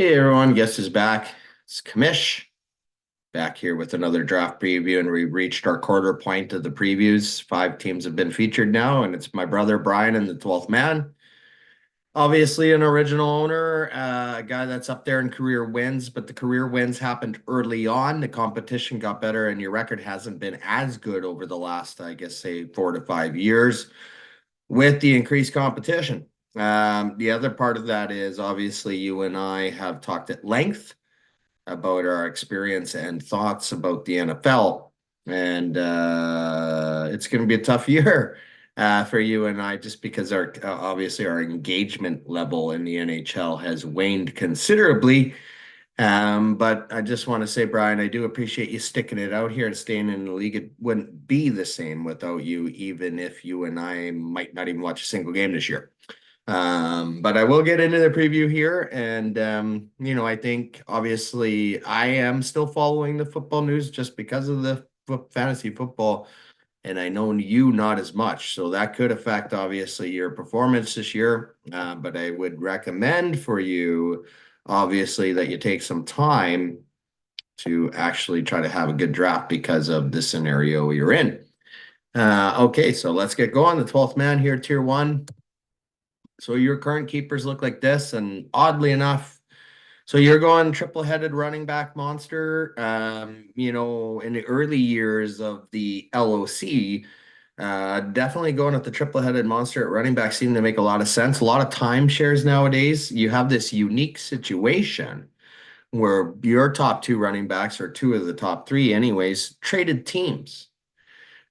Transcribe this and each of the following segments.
Hey everyone, guest is back. It's Kamish back here with another draft preview, and we reached our quarter point of the previews. Five teams have been featured now, and it's my brother Brian and the 12th man. Obviously, an original owner, a guy that's up there in career wins, but the career wins happened early on. The competition got better, and your record hasn't been as good over the last, I guess, say 4 to 5 years with the increased competition. The other part of that is obviously you and I have talked at length about our experience and thoughts about the NFL. And it's going to be a tough year for you and I, just because our obviously our engagement level in the NHL has waned considerably. But I just want to say, Brian, I do appreciate you sticking it out here and staying in the league. It wouldn't be the same without you, even if you and I might not even watch a single game this year. But I will get into the preview here. And, I think obviously I am still following the football news just because of the fantasy football. And I know you not as much. So that could affect obviously your performance this year. But I would recommend for you, obviously, that you take some time to actually try to have a good draft because of the scenario you're in. Okay, so let's get going. The 12th man here, tier one. So your current keepers look like this, and oddly enough, so you're going triple-headed running back monster. In the early years of the LOC, definitely going with the triple-headed monster at running back seemed to make a lot of sense. A lot of timeshares nowadays. You have this unique situation where your top two running backs, or two of the top three anyways, traded teams.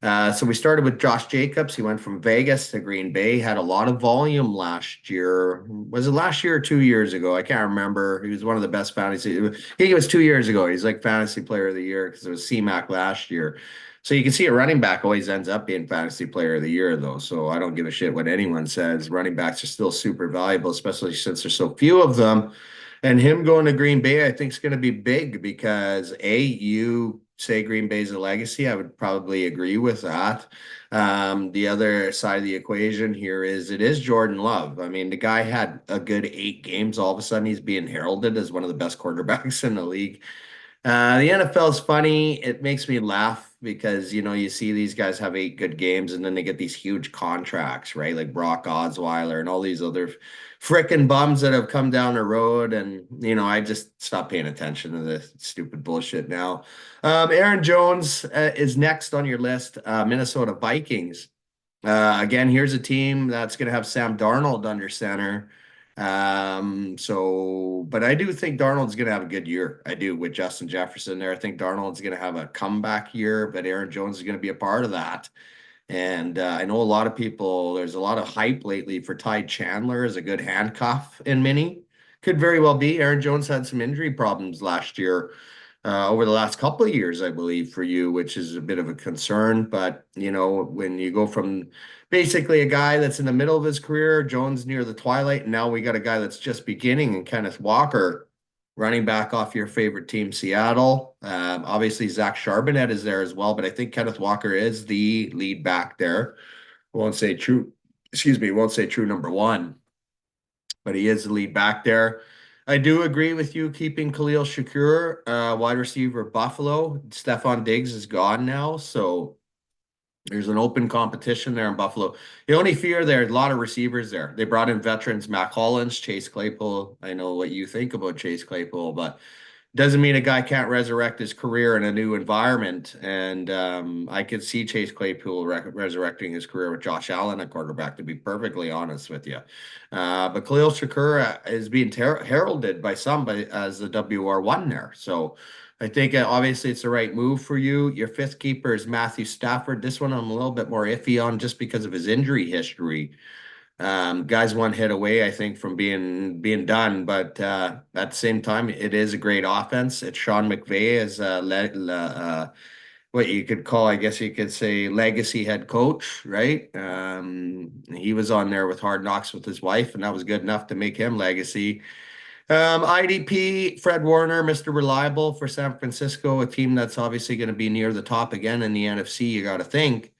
So we started with Josh Jacobs. He went from Vegas to Green Bay, had a lot of volume last year. Was it last year or 2 years ago? I can't remember. He was one of the best fantasy. I think it was 2 years ago. He's like fantasy player of the year because it was CMAC last year. So you can see a running back always ends up being fantasy player of the year, though. So I don't give a shit what anyone says. Running backs are still super valuable, especially since there's so few of them. And him going to Green Bay, I think, is going to be big because you say Green Bay's a legacy. I would probably agree with that. The other side of the equation here is it is Jordan Love. I mean, the guy had a good 8 games. All of a sudden, he's being heralded as one of the best quarterbacks in the league. The NFL is funny. It makes me laugh because, you see these guys have 8 good games and then they get these huge contracts, right? Like Brock Osweiler and all these other frickin' bums that have come down the road. And, I just stopped paying attention to this stupid bullshit now. Aaron Jones is next on your list, Minnesota Vikings. Again, here's a team that's going to have Sam Darnold under center. But I do think Darnold's going to have a good year. I do, with Justin Jefferson there. I think Darnold's going to have a comeback year, but Aaron Jones is going to be a part of that. And I know a lot of people, there's a lot of hype lately for Ty Chandler as a good handcuff in mini. Could very well be. Aaron Jones had some injury problems last year, over the last couple of years, I believe, for you, which is a bit of a concern. But, when you go from basically a guy that's in the middle of his career, Jones near the twilight, and now we got a guy that's just beginning, and Kenneth Walker, running back off your favorite team, Seattle. Obviously, Zach Charbonnet is there as well, but I think Kenneth Walker is the lead back there. Won't say true, excuse me, won't say true number one, but he is the lead back there. I do agree with you keeping Khalil Shakur, wide receiver, Buffalo. Stephon Diggs is gone now, so there's an open competition there in Buffalo. The only fear there, a lot of receivers there. They brought in veterans, Mac Hollins, Chase Claypool. I know what you think about Chase Claypool, but doesn't mean a guy can't resurrect his career in a new environment. And I could see Chase Claypool resurrecting his career with Josh Allen at quarterback, to be perfectly honest with you. But Khalil Shakur is being heralded by some as the WR1 there. So I think obviously it's the right move for you. Your fifth keeper is Matthew Stafford. This one I'm a little bit more iffy on just because of his injury history. Guy's one hit away, I think, from being done. But at the same time, it is a great offense. It's Sean McVay as what you could call, I guess you could say, legacy head coach, right? He was on there with Hard Knocks with his wife, and that was good enough to make him legacy. IDP, Fred Warner, Mr. Reliable for San Francisco, a team that's obviously going to be near the top again in the NFC, you got to think.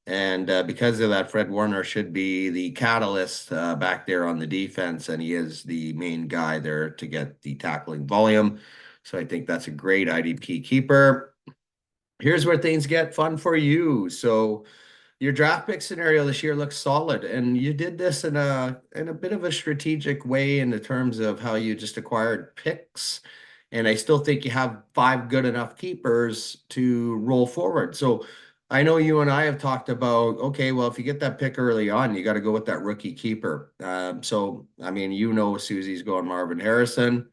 And because of that, Fred Warner should be the catalyst back there on the defense, and he is the main guy there to get the tackling volume. So I think that's a great IDP keeper. Here's where things get fun for you. So your draft pick scenario this year looks solid, and you did this in a bit of a strategic way in the terms of how you just acquired picks. And I still think you have five good enough keepers to roll forward. So I know you and I have talked about, okay, well, if you get that pick early on, you got to go with that rookie keeper. So I mean, Susie's going Marvin Harrison.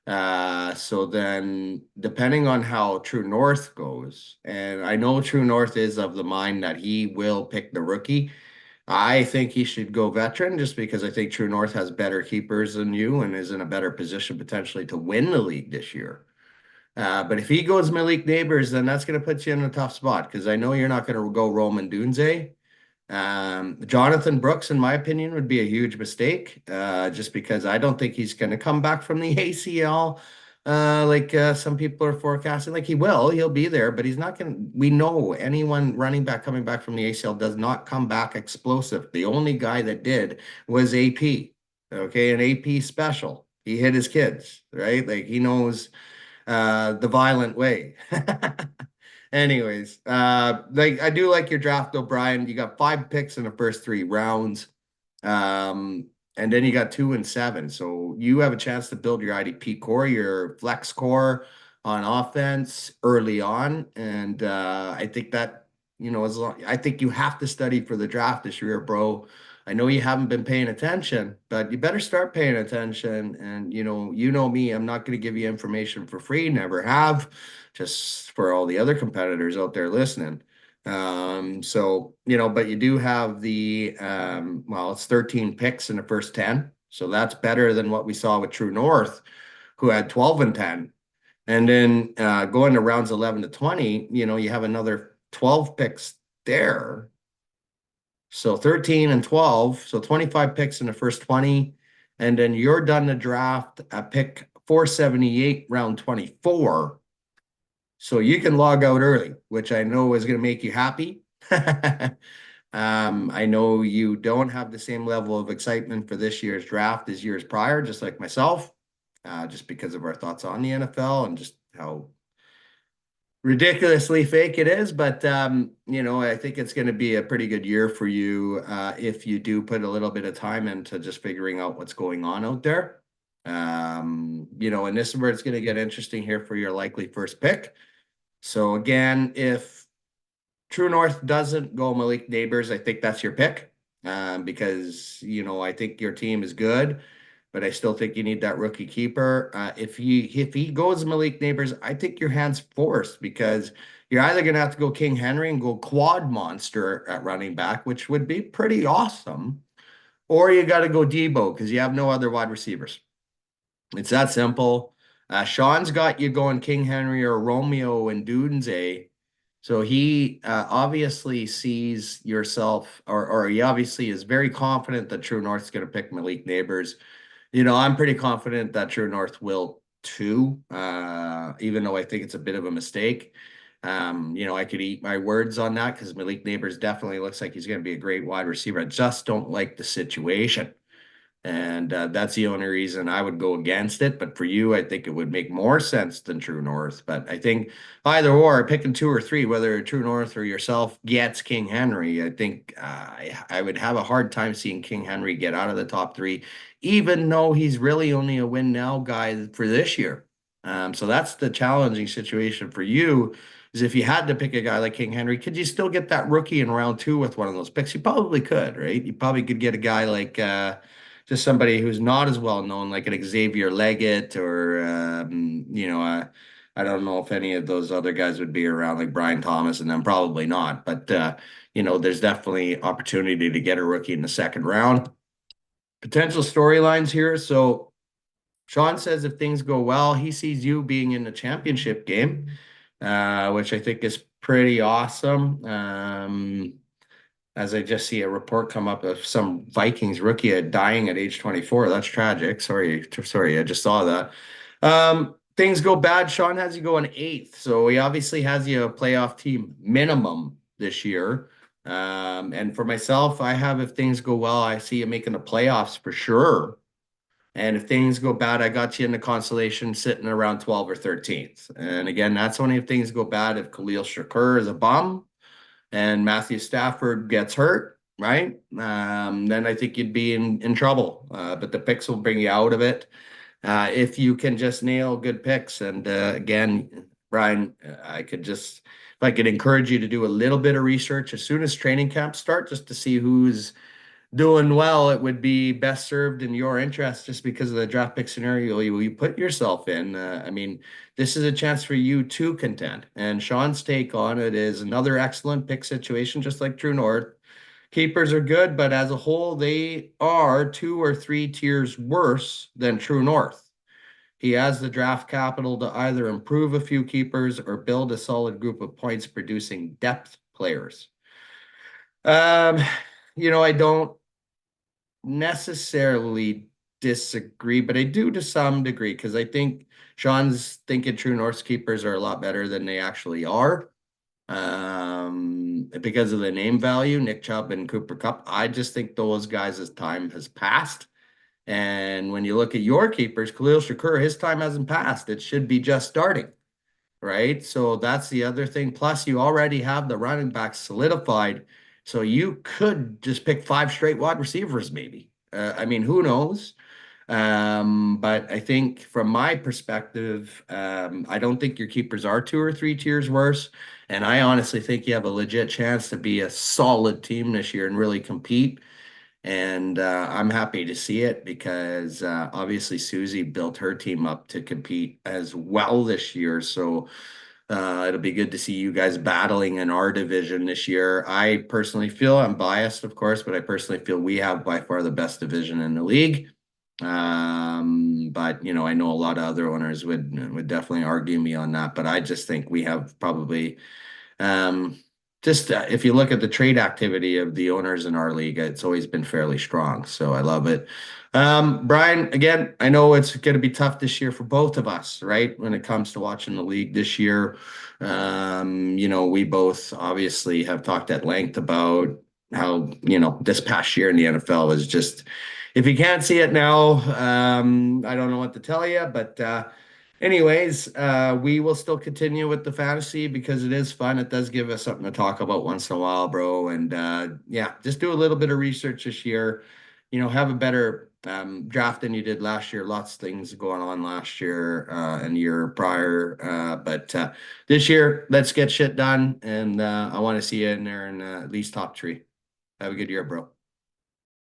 So then depending on how True North goes, and I know True North is of the mind that he will pick the rookie. I think he should go veteran just because I think True North has better keepers than you and is in a better position potentially to win the league this year. But if he goes Malik Neighbors, then that's going to put you in a tough spot because I know you're not going to go Roman Dunze. Jonathan Brooks, in my opinion, would be a huge mistake, just because I don't think he's going to come back from the ACL, like some people are forecasting. Like he'll be there, but he's not going to. We know anyone running back coming back from the ACL does not come back explosive. The only guy that did was AP, okay, an AP special. He hit his kids, right? Like he knows the violent way. Anyways, like I do like your draft though, Brian. You got five picks in the first three rounds. And then you got 2 and 7. So you have a chance to build your IDP core, your flex core on offense early on. And I think that, I think you have to study for the draft this year, bro. I know you haven't been paying attention, but you better start paying attention. And you know me, I'm not going to give you information for free, never have, just for all the other competitors out there listening. But you do have it's 13 picks in the first 10. So that's better than what we saw with True North, who had 12 and 10. And then going to rounds 11 to 20, you have another 12 picks there. So 13 and 12, so 25 picks in the first 20. And then you're done the draft at pick 478, round 24. So you can log out early, which I know is going to make you happy. I know you don't have the same level of excitement for this year's draft as years prior, just like myself, just because of our thoughts on the NFL and just how ridiculously fake it is. But I think it's going to be a pretty good year for you if you do put a little bit of time into just figuring out what's going on out there. And this is where it's going to get interesting here for your likely first pick. So again, if True North doesn't go Malik Neighbors, I think that's your pick, because I think your team is good, but I still think you need that rookie keeper. If he goes Malik Neighbors, I think your hand's forced because you're either going to have to go King Henry and go quad monster at running back, which would be pretty awesome, or you got to go Debo because you have no other wide receivers. It's that simple. Sean's got you going King Henry or Romeo and Dunze. So he obviously sees yourself, or he obviously is very confident that True North's going to pick Malik Neighbors. I'm pretty confident that True North will too, even though I think it's a bit of a mistake. I could eat my words on that because Malik Neighbors definitely looks like he's going to be a great wide receiver. I just don't like the situation. And that's the only reason I would go against it. But for you, I think it would make more sense than True North. But I think either or, picking two or three, whether True North or yourself gets King Henry, I think I would have a hard time seeing King Henry get out of the top three, even though he's really only a win now guy for this year. So that's the challenging situation for you. Is if you had to pick a guy like King Henry, could you still get that rookie in round two with one of those picks? You probably could, right? You probably could get a guy like just somebody who's not as well known, like an Xavier Leggett or I don't know if any of those other guys would be around, like Brian Thomas, and then probably not. But there's definitely opportunity to get a rookie in the second round. Potential storylines here. So Sean says if things go well, he sees you being in the championship game, which I think is pretty awesome. As I just see a report come up of some Vikings rookie dying at age 24. That's tragic. Sorry, I just saw that. Things go bad. Sean has you going eighth, so he obviously has you a playoff team minimum this year. And for myself, I have, if things go well, I see you making the playoffs for sure. And if things go bad, I got you in the consolation sitting around 12 or 13th. And again, that's only if things go bad. If Khalil Shakur is a bum and Matthew Stafford gets hurt, right? Then I think you'd be in trouble. But the picks will bring you out of it. If you can just nail good picks. And again, Brian, if I could encourage you to do a little bit of research as soon as training camps start, just to see who's doing well, it would be best served in your interest just because of the draft pick scenario you put yourself in. I mean, this is a chance for you to contend. And Sean's take on it is another excellent pick situation, just like True North. Keepers are good, but as a whole, they are 2 or 3 tiers worse than True North. He has the draft capital to either improve a few keepers or build a solid group of points producing depth players. Um, I don't necessarily disagree, but I do to some degree because I think Sean's thinking True North keepers are a lot better than they actually are. Because of the name value, Nick Chubb and Cooper Cup, I just think those guys' time has passed. And when you look at your keepers, Khalil Shakur, his time hasn't passed. It should be just starting, right? So that's the other thing. Plus, you already have the running backs solidified. So you could just pick five straight wide receivers, maybe. I mean, who knows? But I think from my perspective, I don't think your keepers are 2 or 3 tiers worse. And I honestly think you have a legit chance to be a solid team this year and really compete. And I'm happy to see it because obviously Susie built her team up to compete as well this year. So it'll be good to see you guys battling in our division this year. I personally feel I'm biased, of course, but I personally feel we have by far the best division in the league. But I know a lot of other owners would definitely argue me on that. But I just think we have probably um, just if you look at the trade activity of the owners in our league, it's always been fairly strong. So I love it. Brian, again, I know it's going to be tough this year for both of us, right? When it comes to watching the league this year, we both obviously have talked at length about how, this past year in the NFL was just, if you can't see it now, I don't know what to tell you, but anyways, we will still continue with the fantasy because it is fun. It does give us something to talk about once in a while, bro. And yeah, just do a little bit of research this year. Have a better draft than you did last year. Lots of things going on last year and year prior. But this year, let's get shit done. And I want to see you in there in at least top three. Have a good year, bro.